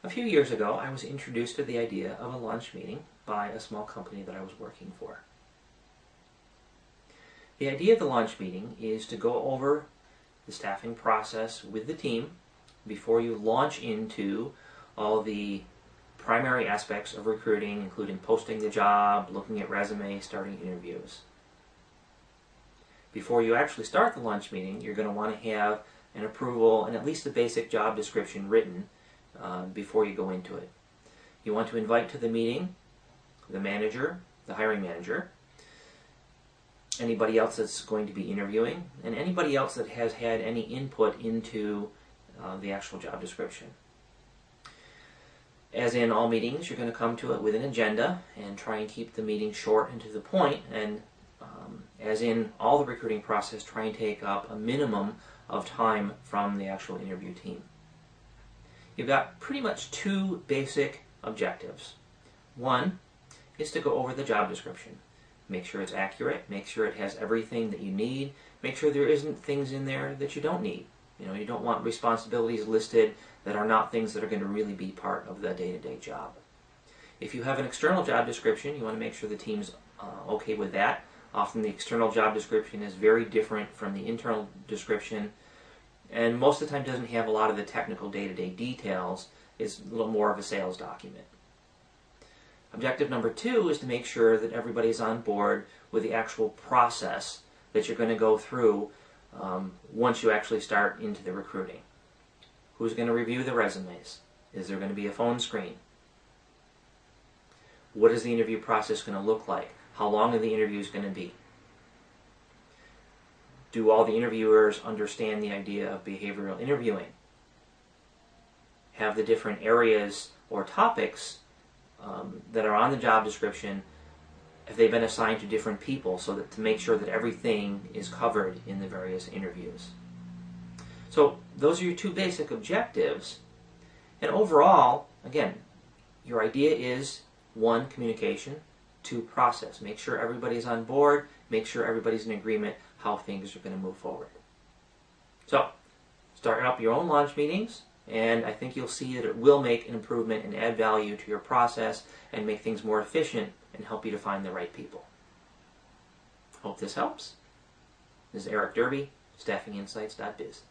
A few years ago, I was introduced to the idea of a lunch meeting by a small company that I was working for. The idea of the lunch meeting is to go over the staffing process with the team before you launch into all the primary aspects of recruiting, including posting the job, looking at resumes, starting interviews. Before you actually start the lunch meeting, you're going to want to have an approval and at least a basic job description written before you go into it. You want to invite to the meeting the manager, the hiring manager, anybody else that's going to be interviewing, and anybody else that has had any input into the actual job description. As in all meetings, you're going to come to it with an agenda and try and keep the meeting short and to the point, and as in all the recruiting process, try and take up a minimum of time from the actual interview team. You've got pretty much two basic objectives. One is to go over the job description. Make sure it's accurate, make sure it has everything that you need, make sure there isn't things in there that you don't need. You don't want responsibilities listed that are not things that are going to really be part of the day-to-day job. If you have an external job description, you want to make sure the team's okay with that. Often the external job description is very different from the internal description, and most of the time doesn't have a lot of the technical day-to-day details. It's a little more of a sales document. Objective number two is to make sure that everybody's on board with the actual process that you're going to go through once you actually start into the recruiting. Who's going to review the resumes? Is there going to be a phone screen? What is the interview process going to look like? How long are the interviews going to be? Do all the interviewers understand the idea of behavioral interviewing? Have the different areas or topics that are on the job description, have they been assigned to different people so that to make sure that everything is covered in the various interviews? So those are your two basic objectives. And overall, again, your idea is one, communication, two, process. Make sure everybody's on board, make sure everybody's in agreement how things are going to move forward. So, start up your own launch meetings, and I think you'll see that it will make an improvement and add value to your process and make things more efficient and help you to find the right people. Hope this helps. This is Eric Derby, staffinginsights.biz.